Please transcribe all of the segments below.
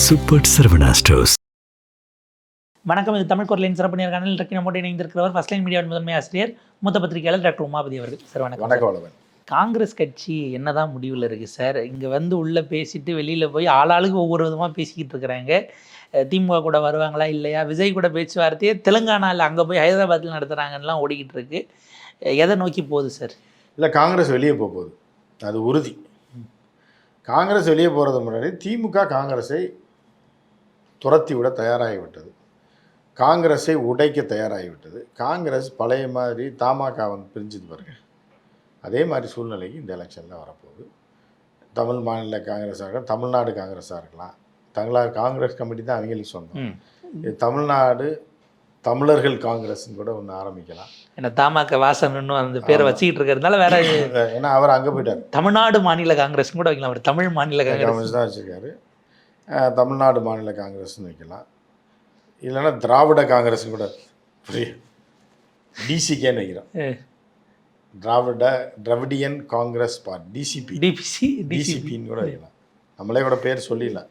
Super Saravana stores. வணக்கம். இது தமிழ் குரலின் சிறப்பு நேர்காணல். இன்றைக்கு நம்மோடு இணைந்திருக்கிறவர் ஃபர்ஸ்ட் லைன் மீடியாவின் முதன்மை ஆசிரியர் மூத்த பத்திரிகையாளர் டாக்டர் உமாபதி அவர்கள். சார் வணக்கம். வணக்கம். காங்கிரஸ் கட்சி என்னதான் முடிவில் இருக்குது சார்? இங்கே வந்து உள்ளே பேசிட்டு வெளியில் போய் ஆளாளுக்கு ஒவ்வொரு விதமாக பேசிக்கிட்டு இருக்கிறாங்க. திமுக கூட வருவாங்களா இல்லையா, விஜய் கூட பேச்சுவார்த்தையே தெலுங்கானாவில் அங்கே போய் ஹைதராபாத்தில் நடத்துகிறாங்கலாம் ஓடிக்கிட்டு இருக்கு. எதை நோக்கி போகுது சார்? இல்லை, காங்கிரஸ் வெளியே போகுது, அது உறுதி. காங்கிரஸ் வெளியே போகிறது முன்னாடி திமுக காங்கிரஸை துரத்தி விட தயாராகிவிட்டது, காங்கிரஸை உடைக்க தயாராகிவிட்டது. காங்கிரஸ் பழைய மாதிரி தமாக பிரிஞ்சது பாருங்க, அதே மாதிரி சூழ்நிலைக்கு இந்த எலெக்ஷனில் வரப்போகுது. தமிழ் மாநில காங்கிரஸாக இருக்கலாம், தமிழ்நாடு காங்கிரஸாக இருக்கலாம். தமிழ்நாடு காங்கிரஸ் கமிட்டி தான் அவங்களுக்கு சொந்தம். இது தமிழ்நாடு தமிழர்கள் காங்கிரஸ்ன்னு கூட ஒன்று ஆரம்பிக்கலாம். ஏன்னா தமாக வாசன் இன்னும் அந்த பேரை வச்சுக்கிட்டு இருக்கிறதுனால வேற, ஏன்னா அவர் அங்கே போயிட்டார். தமிழ்நாடு மாநில காங்கிரஸ் கூட வைக்கலாம், அவர் தமிழ் மாநில காங்கிரஸ் தான் வச்சுருக்காரு. தமிழ்நாடு மாநில காங்கிரஸ்ன்னு வைக்கலாம், இல்லைன்னா திராவிட காங்கிரஸ்ன்னு கூட டிசிகேன்னு வைக்கிறோம். திராவிடியன் காங்கிரஸ் பார்ட்டி, டிசிபின்னு கூட வைக்கலாம். நம்மளே கூட பேர் சொல்லிடலாம்,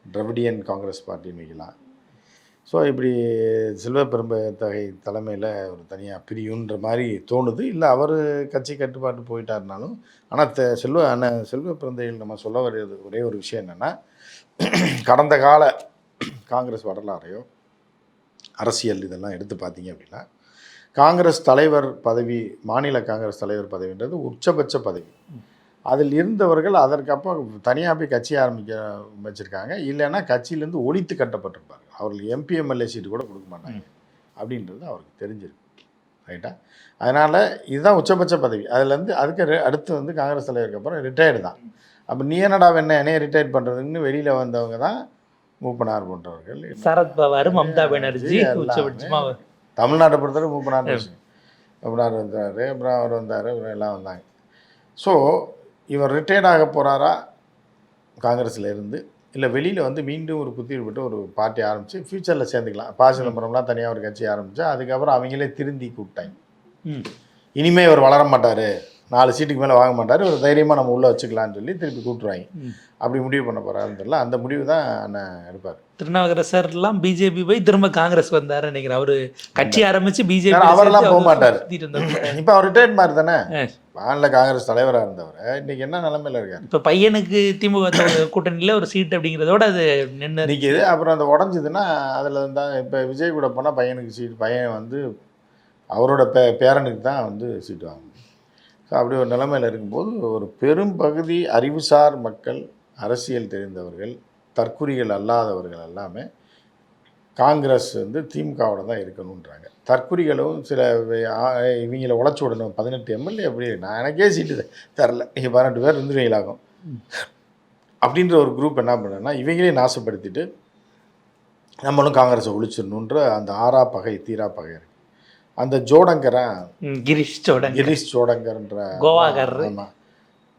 திராவிடியன் காங்கிரஸ் பார்ட்டின்னு வைக்கலாம். ஸோ இப்படி செல்வ பெரும்பத்தகை தலைமையில் ஒரு தனியாக பிரியுன்ற மாதிரி தோணுது. இல்லை அவர் கட்சி கட்டுப்பாட்டு போயிட்டாருனாலும், ஆனால் செல்வ பெருந்தைகள் நம்ம சொல்ல வர்றது ஒரே ஒரு விஷயம் என்னென்னா, கடந்த கால காங்கிரஸ் வரலாறையோ அரசியல் இதெல்லாம் எடுத்து பார்த்தீங்க அப்படின்னா, காங்கிரஸ் தலைவர் பதவி, மாநில காங்கிரஸ் தலைவர் பதவின்றது உச்சபட்ச பதவி. அதில் இருந்தவர்கள் அதற்கப்புறம் தனியாக போய் கட்சி ஆரம்பிக்க வச்சுருக்காங்க, இல்லைன்னா கட்சியிலேருந்து ஒழித்து கட்டப்பட்டிருப்பாங்க. அவர்கள் எம்பி எம்எல்ஏ சீட்டு கூட கொடுக்க மாட்டாங்க அப்படின்றது அவருக்கு தெரிஞ்சிருக்கு, ரைட்டா? அதனால் இதுதான் உச்சபட்ச பதவி. அதுலேருந்து அதுக்கு அடுத்து காங்கிரஸ் தலைவருக்கு அப்புறம் ரிட்டையர்டு தான். அப்போ நீ என்னடா என்னைய ரிட்டையர்ட் பண்ணுறதுன்னு வெளியில் வந்தவங்க தான் மூப்பனார் போன்றவர்கள், சரத்பவார், மம்தா பானர்ஜி. தமிழ்நாட்டை பொறுத்தவரை மூப்பனார் வந்தார், அப்புறம் அவர் வந்தார், அப்புறம் எல்லாம் வந்தாங்க. ஸோ இவர் ரிட்டையர்ட் ஆக போகிறாரா காங்கிரஸில் இருந்து, இல்லை வெளியில் மீண்டும் ஒரு புத்தியில் விட்டு ஒரு பார்ட்டி ஆரம்பித்து ஃப்யூச்சரில் சேர்ந்துக்கலாம். ப. சிதம்பரம்லாம் தனியாக ஒரு கட்சி ஆரம்பித்தா அதுக்கப்புறம் அவங்களே திருந்தி கூப்பிட்டாங்க. இனிமேல் இவர் வளர மாட்டார், 4 சீட்டுக்கு மேலே வாங்க மாட்டார், ஒரு தைரியமாக நம்ம உள்ளே வச்சுக்கலான்னு சொல்லி திருப்பி கூப்பிட்ருவாங்க. அப்படி முடிவு பண்ண போகிறாருன்னு தெரியல. அந்த முடிவு தான் அண்ணன் எடுப்பார். திருநாவுக்கரசர்லாம் பிஜேபி போய் திரும்ப காங்கிரஸ் வந்தார் நினைக்கிறேன். அவர் கட்சி ஆரம்பித்து பிஜேபி அவரெல்லாம் போக மாட்டார். இப்போ அவர் ரிட்டையர்ட் மாதிரி தானே, மாநில காங்கிரஸ் தலைவராக இருந்தவர் இன்றைக்கி என்ன நிலைமையில் இருக்கார்? இப்போ பையனுக்கு திமுக கூட்டணியில் ஒரு சீட் அப்படிங்கிறதோட அது நின்று நிற்கிது. அப்புறம் அந்த உடஞ்சிதுன்னா அதில் தான் இப்போ விஜய் கூட போனால் பையனுக்கு சீட், பையன் அவரோட பேரனுக்கு தான் சீட்டு வாங்கணும். ஸோ அப்படி ஒரு நிலைமையில் இருக்கும்போது ஒரு பெரும் பகுதி அறிவுசார் மக்கள், அரசியல் தெரிந்தவர்கள், தற்குறிகள் அல்லாதவர்கள் எல்லாமே காங்கிரஸ் திமுகவோட தான் இருக்கணுன்றாங்க. தற்குறிகளும் சில இவங்களை உழைச்சி விடணும், 18 எம்எல்ஏ அப்படி நான் எனக்கே சீட்டு தரல, நீங்கள் 18 பேர் இருந்துருவீங்களாகும் அப்படின்ற ஒரு குரூப் என்ன பண்ணேன்னா, இவங்களே நாசப்படுத்திட்டு நம்மளும் காங்கிரஸை ஒழிச்சிடணுன்ற அந்த ஆறா பகை தீரா பகை இருக்குது. அந்த ஜோடங்கரன் கிரீஷ் ஜோடங்கர்ன்ற கோவாக்காரர், ஆமாம்,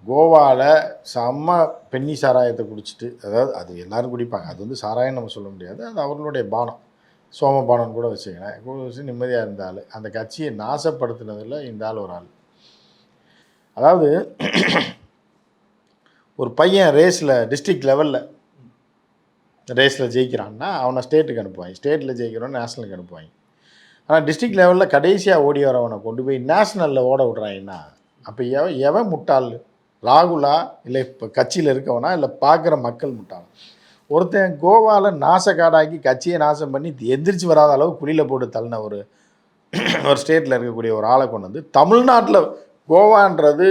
கோவாவில் செம்ம பெண்ணி சாராயத்தை குடிச்சிட்டு, அதாவது அது எல்லோரும் குடிப்பாங்க, அது சாராயம் நம்ம சொல்ல முடியாது, அது அவர்களுடைய பானம், சோமபானம் கூட வச்சுக்கிறேன், வச்சு நிம்மதியாக இருந்தால் அந்த கட்சியை நாசப்படுத்தினதில் இந்த ஆள் ஒரு ஆள். அதாவது ஒரு பையன் டிஸ்ட்ரிக்ட் லெவலில் ரேஸில் ஜெயிக்கிறான்னா அவனை ஸ்டேட்டுக்கு அனுப்புவாங்க, ஸ்டேட்டில் ஜெயிக்கிறோன்னு நேஷ்னலுக்கு அனுப்புவாங்க. ஆனால் டிஸ்ட்ரிக்ட் லெவலில் கடைசியாக ஓடி வரவனை கொண்டு போய் நேஷ்னலில் ஓட விட்றாங்கன்னா அப்போ எவன் முட்டாள்? ராகுலா, இல்லை இப்போ கட்சியில் இருக்கவனா, இல்லை பார்க்குற மக்கள் முட்டாள்? ஒருத்தன் கோவாவில் நாசக்காடாக்கி கட்சியை நாசம் பண்ணி எந்திரிச்சு வராத அளவு குழியில் போட்டு தள்ளின ஒரு ஸ்டேட்டில் இருக்கக்கூடிய ஒரு ஆளை கொண்டு தமிழ்நாட்டில் கோவான்றது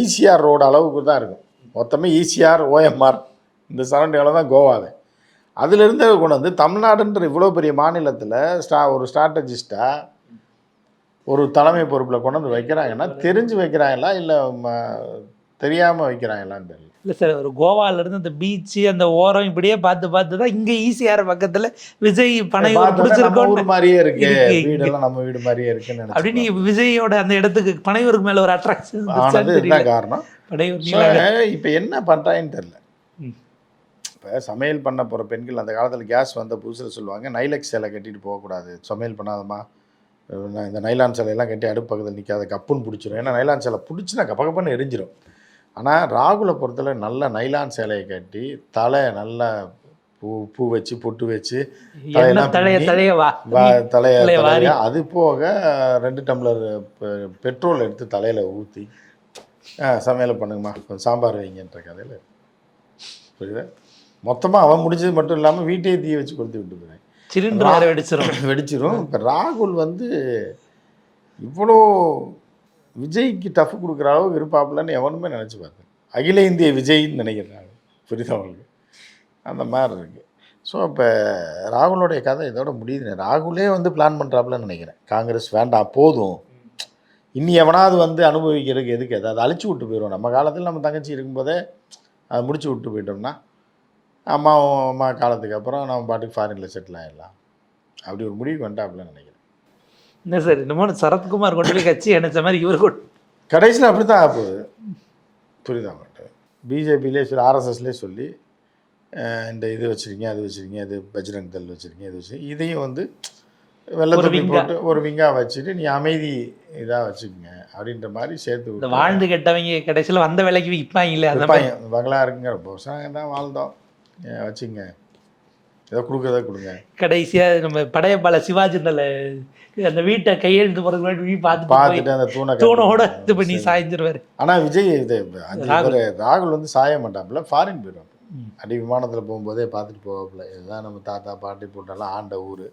ஈசிஆர் ரோடு அளவுக்கு தான் இருக்கும். மொத்தமே ஈசிஆர், ஓஎம்ஆர் இந்த சரௌண்டிங்கில் தான் கோவாவே. அதிலிருந்து கொண்டு தமிழ்நாடுன்ற இவ்வளோ பெரிய மாநிலத்தில் ஒரு ஸ்ட்ராட்டஜிஸ்டாக ஒரு தலைமை பொறுப்பில் கொண்டு வைக்கிறாங்கன்னா தெரிஞ்சு வைக்கிறாங்களா இல்லை தெரியாமல் வைக்கிறாங்களான்னு தெரியல. இல்லை சார், ஒரு கோவாவிலேருந்து அந்த பீச்சு அந்த ஓரம் இப்படியே பார்த்து தான் இங்கே ஈஸியார் பக்கத்தில் விஜய் பனையூர் பிடிச்சிருக்கோம் மாதிரியே இருக்கு, வீடெல்லாம் நம்ம வீடு மாதிரியே இருக்குன்னு அப்படின்னு விஜயோட அந்த இடத்துக்கு பனையூருக்கு மேலே ஒரு அட்ராக்ஷன் இதுதான் காரணம். பனையூர் இப்போ என்ன பண்ணுறாங்கன்னு தெரியல. இப்போ சமையல் பண்ண போகிற பெண்கள் அந்த காலத்தில் கேஸ் வந்த புதுசில் சொல்லுவாங்க, நைலக்ஸ் சேலை கட்டிட்டு போகக்கூடாது, சமையல் பண்ணாதம்மா, இந்த நைலான் சேலையெல்லாம் கட்டி அடுப்பு பக்கத்தில் நிற்காத, கப்புன்னு பிடிச்சிரும். ஏன்னா நைலான் சேலை பிடிச்சினா கப்பன்னு எரிஞ்சிடும். ஆனால் ராகுலை பொறுத்தவரை நல்ல நைலான் சேலையை கட்டி தலை நல்லா பூ வச்சு பொட்டு வச்சு என்ன தலையை தலைய அது போக 2 டம்ளர் பெட்ரோல் எடுத்து தலையில் ஊற்றி சமையலை பண்ணுங்கம்மா கொஞ்சம் சாம்பார் வைங்கன்ற கதையில் புரியுதா. மொத்தமாக அவன் முடிஞ்சது மட்டும் இல்லாமல் வீட்டையே தீய வச்சு கொடுத்து விட்டு போகிறேன். சிலிண்டர் வெடிச்சிரும். இப்போ ராகுல் வந்து இவ்வளோ விஜய்க்கு டஃப் கொடுக்குற அளவுக்கு இருப்பாப்புலன்னு எவனுமே நினச்சி பார்த்தேன். அகில இந்திய விஜய்ன்னு நினைக்கிறாங்க. புரியுதா அவங்களுக்கு? அந்த மாதிரி இருக்குது. ஸோ இப்போ ராகுலோடைய கதை இதோட முடியுது. ராகுலே வந்து பிளான் பண்ணுறாப்புலன்னு நினைக்கிறேன். காங்கிரஸ் வேண்டாம் போதும், இன்னி எவனாவது வந்து அனுபவிக்கிறதுக்கு எதுக்கு அதை அழிச்சு விட்டு போயிடுவோம். நம்ம காலத்தில் நம்ம தங்கச்சி இருக்கும்போதே அதை முடிச்சு விட்டு போயிட்டோம்னா அம்மா காலத்துக்கு அப்புறம் நம்ம பாட்டுக்கு ஃபாரினில் செட்டில் ஆகிடலாம். அப்படி ஒரு முடிவுக்கு வந்துட்டாப்புலன்னு நினைக்கிறேன். என்ன சார் இன்னமும் சரத்குமார் கொண்டு போய் கட்சி நினைச்ச மாதிரி இவர் கடைசியில் அப்படி தான் ஆகுது. புரியுதா மாட்டேன். பிஜேபியிலே சொல்லி ஆர்எஸ்எஸ்லேயே சொல்லி இந்த இது வச்சுருக்கீங்க அது வச்சுருக்கீங்க இது பஜ்ரங் தள் வச்சுருக்கீங்க இது வச்சு இதையும் வந்து வெள்ளத்துக்கு போட்டு ஒரு விங்கா வச்சுட்டு நீ அமைதி இதாக வச்சுக்கோங்க அப்படின்ற மாதிரி சேர்த்து வாழ்ந்து கெட்டவங்க கடைசியில் வந்த வேலைக்கு விற்பாங்க. அந்த பங்களா இருக்குங்க ரொம்ப வருஷம் தான் வாழ்ந்தோம் வச்சுங்க ஏதோ கொடுக்குறத கொடுங்க. கடைசியாக நம்ம படையப்பால சிவாஜி அந்த வீட்டை கையெழுத்து போகிறதுக்கு பார்த்துட்டு அந்த தூணோட இது பண்ணி சாய்ஞ்சிருவார். ஆனால் விஜய் இது ராகுல் வந்து சாய மாட்டாப்புல, ஃபாரின் போயிடுவாப்புல. அடி விமானத்தில் போகும்போதே பார்த்துட்டு போவாப்புல. இதுதான் நம்ம தாத்தா பாட்டி போட்டாலும் ஆண்ட ஊர்,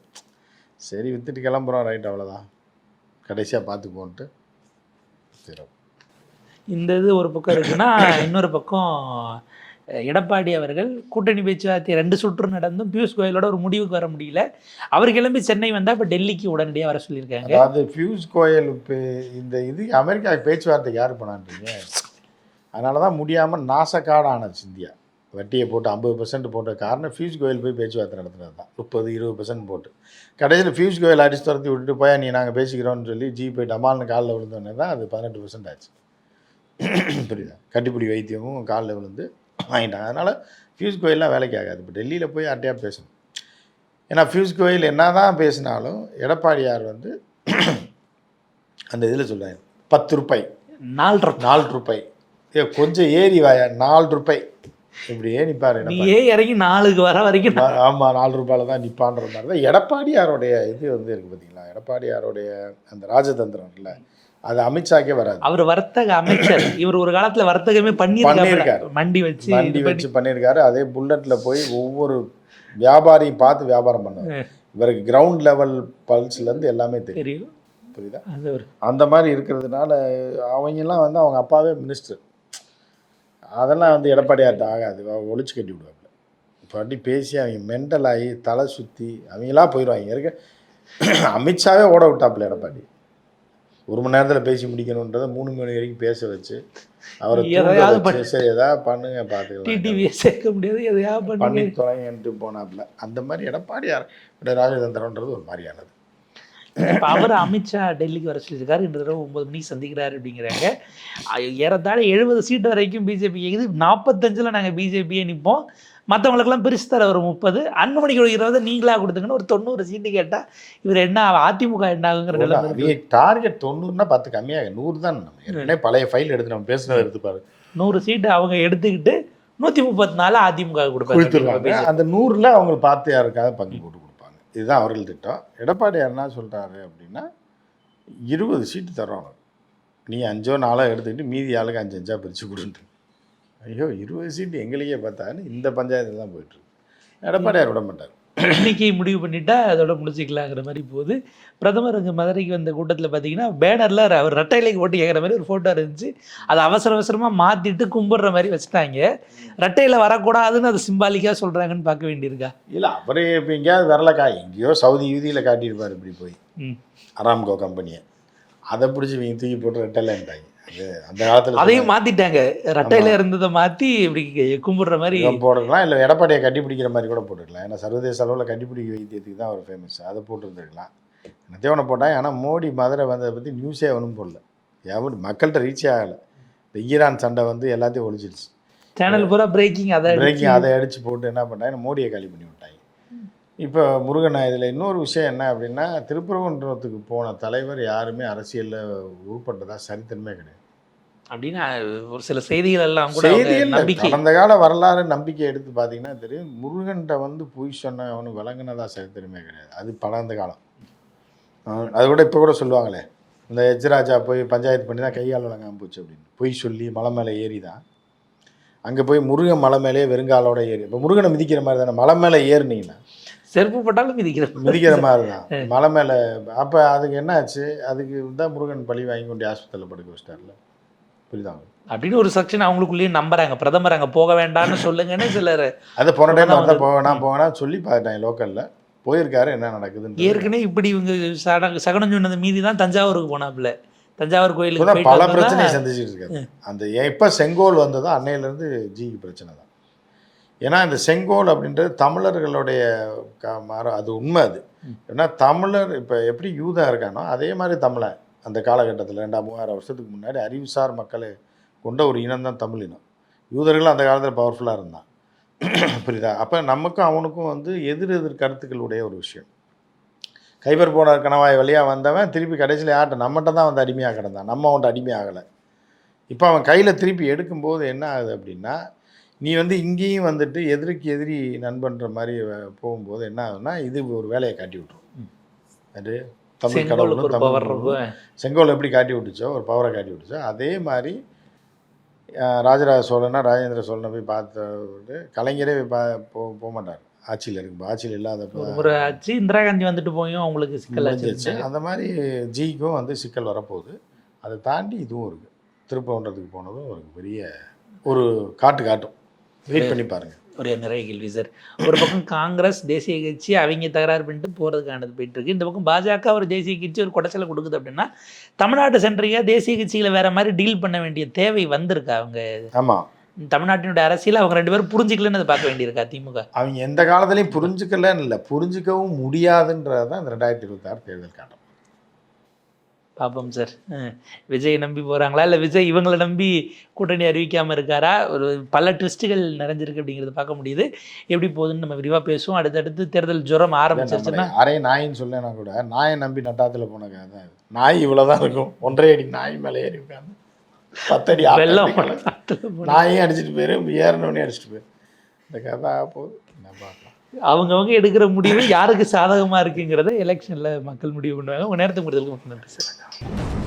சரி விற்றுட்டு கிளம்புறோம் ரைட் அவ்வளோதான், கடைசியாக பார்த்து போன்ட்டு சரி. இந்த இது ஒரு பக்கம் இருக்குன்னா இன்னொரு பக்கம் எடப்பாடி அவர்கள் கூட்டணி பேச்சுவார்த்தை 2 சுற்று நடந்தும் பியூஷ் கோயலோட ஒரு முடிவுக்கு வர முடியல. அவர் கிளம்பி சென்னை வந்தால் இப்போ டெல்லிக்கு உடனடியாக வர சொல்லியிருக்காங்க. அதாவது பியூஷ் கோயல் இந்த இது அமெரிக்கா பேச்சுவார்த்தைக்கு யார் பண்ணான்றீங்க? அதனால தான் முடியாமல் நாசக்காடு ஆனது இந்தியா. வட்டியை போட்டு 50% போட்ட காரணம் பியூஷ் கோயல் போய் பேச்சுவார்த்தை நடத்துனது தான். 30-20% போட்டு கடைசியில் பியூஷ் கோயல் அடிச்சு துரத்தி விட்டுட்டு போய் நீ நாங்கள் பேசிக்கிறோன்னு சொல்லி போய் டமால்னு காலில் விழுந்தோடனே தான் அது 18% ஆச்சு. புரியுதா? கட்டிப்பிடி வைத்தியமும் காலில் விழுந்து வாங்கிட்டாங்க. அதனால் பியூஷ் கோயல்லாம் வேலைக்கு ஆகாது. இப்போ டெல்லியில் போய் அட்டையாக பேசணும். ஏன்னா பியூஷ் கோயல் என்ன தான் பேசினாலும் எடப்பாடியார் வந்து அந்த இதில் சொல்கிறாங்க 10 ரூபாய் 4 ரூபாய் கொஞ்சம் ஏறி வாயா 4 ரூபாய் இப்படியே நிற்பார். இறங்கி 4க்கு வர வரைக்கும் ஆமாம் 4 ரூபாயில் தான் நிற்பான்ற மாதிரி தான் எடப்பாடியாரோடைய இது வந்து இருக்குது. பார்த்தீங்களா, எடப்பாடியாரோடைய அந்த ராஜதந்திரம் இல்லை, அது அமித்ஷாக்கே வராது. அவர் வர்த்தக அமைச்சர். இவர் ஒரு காலத்தில் வர்த்தகமே பண்ணியிருக்காரு, மண்டி வச்சு பண்ணியிருக்காரு. அதே புல்லட்டில் போய் ஒவ்வொரு வியாபாரியும் பார்த்து வியாபாரம் பண்ணார். இவருக்கு கிரவுண்ட் லெவல் பல்ஸ்லேருந்து எல்லாமே தெரியும். புரியுதா? அந்த மாதிரி இருக்கிறதுனால அவங்கெல்லாம் வந்து அவங்க அப்பாவே மினிஸ்டர். அதெல்லாம் வந்து எடப்பாடியார்ட்ட ஆகாது, ஒழிச்சு கட்டி விடுவாங்க. இப்போ அப்படி பேசி அவங்க மென்டல் ஆகி தலை சுற்றி அவங்களாம் போயிடுவாங்க. இருக்க அமித்ஷாவே ஓட விட்டாப்புல எடப்பாடி. 1 மணி நேரத்தில் பேசி முடிக்கணுன்றதை 3 மணி வரைக்கும் பேச வச்சு அவரை சரி எதாவது பண்ணுங்க பார்த்துக்கலாம் பண்ணி தொலைங்கன்ட்டு போனாப்புல. அந்த மாதிரி எடப்பாடியார் ராஜதந்திரன்றது ஒரு மாதிரியானது. அவர் அமித்ஷா டெல்லிக்கு வர சொல்லியிருக்காரு. இந்த தடவை 9 மணிக்கு சந்திக்கிறாரு அப்படிங்கிறாங்க. ஏறத்தாழ 70 சீட்டு வரைக்கும் பிஜேபி கேட்குது. 45ல் நாங்கள் பிஜேபியே நிற்போம், மற்றவங்களுக்கெல்லாம் பிரிச்சு தர ஒரு 30, அன்புமணிக்கு ஒரு 20 நீங்களாக கொடுத்துங்கன்னு ஒரு 90 சீட்டு கேட்டால் இவர் என்ன அதிமுக என்ன ஆகுங்கிற நிலைமை. டார்கெட் 90னா 10 கம்மியாக 100 தான். நம்ம ஏற்கனவே பழைய ஃபைல் எடுத்து நம்ம பேசுனதை எடுத்துப்பாரு. 100 சீட்டு அவங்க எடுத்துக்கிட்டு 134 அதிமுக கொடுப்பாங்க. அந்த 100ல் அவங்க பார்த்து யாருக்காவது பங்கு போட்டு கொடுப்பாங்க. இதுதான் அவர்கள் திட்டம். எடப்பாடியார் என்ன சொல்கிறாரு அப்படின்னா 20 சீட்டு தர்றோம், நீ 5-4 எடுத்துக்கிட்டு மீதி ஆளுக்கு 5-5 பிரித்து கொடுன்ட்டு. ஐயோ 20 சீட்டு எங்களுக்கே பார்த்தான்னு இந்த பஞ்சாயத்தில் தான் போயிட்டுருக்கு. எடப்பாடியார் விட மாட்டார். இன்றைக்கி முடிவு பண்ணிட்டா அதோட முடிச்சிக்கலாங்கிற மாதிரி போகுது. பிரதமர் அங்கே மதுரைக்கு வந்த கூட்டத்தில் பார்த்தீங்கன்னா பேனரில் அவர் ரெட்டையிலைக்கு ஓட்டு கேட்குற மாதிரி ஒரு ஃபோட்டோ இருந்துச்சு. அதை அவசரமாக மாற்றிட்டு கும்பிட்ற மாதிரி வச்சுட்டாங்க. ரெட்டையில் வரக்கூடாதுன்னு அது சிம்பாலிக்காக சொல்கிறாங்கன்னு பார்க்க வேண்டியிருக்கா? இல்லை, அவரே இப்போ எங்கேயாவது வரலக்கா, எங்கேயோ சவுதி யூதியில் காட்டியிருப்பார் இப்படி போய் அராம்கோ கம்பெனியை. அதை பிடிச்சி இவங்க தூக்கி போட்டு ரெட்டையிலன்ட்டாங்க. அந்த காலத்தில் அதையும் மாற்றிட்டாங்க, ரெட்டையில் இருந்ததை மாற்றி இப்படி கும்பிட்ற மாதிரி போட்டுக்கலாம். இல்லை எடப்பாடியை கட்டிப்பிடிக்கிற மாதிரி கூட போட்டுக்கலாம். ஏன்னா சர்வதேச அளவில் கட்டிப்பிடிக்க வைத்தியத்துக்கு தான் அவர் ஃபேமஸ். அதை போட்டுருந்துருக்கலாம். தேவனை போட்டாங்க. ஆனால் மோடி மதுரை வந்ததை பற்றி நியூஸே ஒன்றும் போடல. எவ்வளோ மக்கள்கிட்ட ரீச்சே ஆகலை. இந்த ஈரான் சண்டை வந்து எல்லாத்தையும் ஒழிச்சிருச்சு. சேனல் பூரா பிரேக்கிங் அதை அடித்து போட்டு என்ன பண்ணாங்க, மோடியை காலி பண்ணி விட்டாங்க. இப்போ முருகன் இதில் இன்னொரு விஷயம் என்ன அப்படின்னா, திருப்பரங்குன்றத்துக்கு போன தலைவர் யாருமே அரசியலில் உருப்பட்டதாக சரித்திரமே கிடையாது. அப்படின்னு ஒரு சில செய்திகள் எல்லாம் கூட அவங்க செய்திகள் நம்பிக்கை. கடந்த கால வரலாறு நம்பிக்கை எடுத்து பார்த்தீங்கன்னா தெரியும், முருகன்கிட்ட வந்து பொய் சொன்ன அவனு விளங்குனதா சரித்திரமே கிடையாது. அது படந்த காலம். அது கூட இப்போ கூட சொல்லுவாங்களே, இந்த எச்ராஜா போய் பஞ்சாயத்து பண்ணி தான் கையால் விளங்காமல் போச்சு அப்படின்னு. பொய் சொல்லி மலை மேலே ஏறி தான் அங்கே போய் முருகன் மலை மேலேயே வெறுங்காலோட ஏறி, இப்போ முருகனை மிதிக்கிற மாதிரி தானே, மலை மேலே ஏறினீங்கன்னா செருப்பு போட்டாலும் மிதிக்கிற மாதிரி தான் மலை மேலே. அப்போ அதுக்கு என்ன ஆச்சு, அதுக்கு தான் முருகன் பழி வாங்கி கொண்டு ஆஸ்பத்திரியில் படுக்க வச்சிட்டார்ல, புரியுதாங்க அப்படின்னு ஒரு செக்ஷன் அவங்களுக்குள்ளேயே நம்புறாங்க. பிரதமர் அங்கே போக வேண்டாம்னு சொல்லுங்கன்னு சிலர். அது போன டைம் தான் போவேனா சொல்லி பார்த்துட்டாங்க லோக்கலில். போயிருக்காரு, என்ன நடக்குதுன்னு. ஏற்கனவே இப்படி இவங்க சகனம் சொன்னது மீதி தான் தஞ்சாவூருக்கு போனாப்புல. தஞ்சாவூர் கோயிலுக்கு பல பிரச்சனையை சந்திச்சுட்டு இருக்காரு. அந்த எப்போ செங்கோல் வந்ததோ அன்னையிலேருந்து ஜிக்கு பிரச்சனை தான். ஏன்னா இந்த செங்கோல் அப்படின்றது தமிழர்களுடைய அது உண்மை. அது ஏன்னா தமிழர் இப்போ எப்படி யூதா இருக்கானோ அதே மாதிரி தமிழன் அந்த காலகட்டத்தில் 2000-3000 வருஷத்துக்கு முன்னாடி அறிவுசார் மக்களை கொண்ட ஒரு இனம் தான் தமிழ் இனம். யூதர்கள் அந்த காலத்தில் பவர்ஃபுல்லாக இருந்தான், புரியுதா? அப்போ நமக்கும் அவனுக்கும் வந்து எதிர் கருத்துக்களுடைய ஒரு விஷயம். கைபர் போன கணவாய் வழியாக வந்தவன் திருப்பி கடைசியில் யார்கிட்ட நம்மகிட்ட தான் வந்து அடிமையாக கிடந்தான், நம்ம அவன்கிட்ட அடிமையாகலை. இப்போ அவன் கையில் திருப்பி எடுக்கும்போது என்ன ஆகுது அப்படின்னா, நீ வந்து இங்கேயும் வந்துட்டு எதிரிக்கு எதிரி நண்பன்ற மாதிரி போகும்போது என்ன ஆகுதுன்னா, இது ஒரு வேலையை காட்டி விட்டுரும். அது தமிழ் கடவுளும் தமிழ் செங்கோல் எப்படி காட்டி விட்டுச்சோ, ஒரு பவரை காட்டி விட்டுச்சோ, அதே மாதிரி ராஜராஜ சோழனா ராஜேந்திர சோழனை போய் பார்த்து கலைஞரே போக மாட்டார் ஆட்சியில் இருக்கும்போது. ஆட்சியில் இல்லாத ஒரு ஆட்சி இந்திரா காந்தி வந்துட்டு போயும் அவங்களுக்கு சிக்கல் ஆச்சு. அந்த மாதிரி ஜிக்கும் வந்து சிக்கல் வரப்போகுது. அதை தாண்டி இதுவும் இருக்குது. திருப்பவன்றதுக்கு போனதும் ஒரு பெரிய ஒரு காட்டும். வெயிட் பண்ணி பாருங்கள். ஒரு நிறைய கேள்வி சார். ஒரு பக்கம் காங்கிரஸ் தேசிய கட்சி அவங்க தகராறு பண்ணிட்டு போகிறதுக்கானது போயிட்டு இருக்கு. இந்த பக்கம் பாஜக ஒரு தேசிய கட்சி ஒரு குடைச்சலை கொடுக்குது அப்படின்னா, தமிழ்நாட்டு சென்ட்ரியாக தேசிய கட்சிகளை வேற மாதிரி டீல் பண்ண வேண்டிய தேவை வந்திருக்கா? அவங்க ஆமாம், தமிழ்நாட்டினுடைய அரசியல் அவங்க 2 பேரும் புரிஞ்சுக்கலன்னு அதை பார்க்க வேண்டியிருக்கா திமுக? அவங்க எந்த காலத்துலையும் புரிஞ்சுக்கலன்னு இல்லை, புரிஞ்சுக்கவும் முடியாதுன்றது தான் இந்த 2026 தேர்தல் காட்டும். பார்ப்போம் சார். விஜய் நம்பி போகிறாங்களா, இல்லை விஜய் இவங்களை நம்பி கூட்டணி அறிவிக்காமல் இருக்காரா? ஒரு பல ட்விஸ்ட்டுகள் நிறைஞ்சிருக்கு அப்படிங்கிறத பார்க்க முடியுது. எப்படி போகுதுன்னு நம்ம விரிவாக பேசுவோம். அடுத்தடுத்து தேர்தல் ஜுரம் ஆரம்பிச்சிருச்சுன்னா, அரே நாயின்னு சொல்லனா கூட நாயை நம்பி நட்டாத்தில் போன கதை தான் இது. நாய் இவ்வளோதான் இருக்கும், 1.5 அடி நாய் மேலே ஏறி உட்காந்து 10 அடி வெள்ளம் நாயும் அடிச்சுட்டு போயிரு, ஏறினோடனே அடிச்சுட்டு போயிரு. இந்த கதை போகுது. என்ன பார்க்கலாம். அவங்கவுங்க எடுக்கிற முடிவு யாருக்கு சாதகமாக இருக்குங்கிறத எலெக்ஷனில் மக்கள் முடிவு பண்ணுவாங்க. உங்கள் நேரத்துக்கு முடிதலுக்கு மக்கள் நன்றி சார்.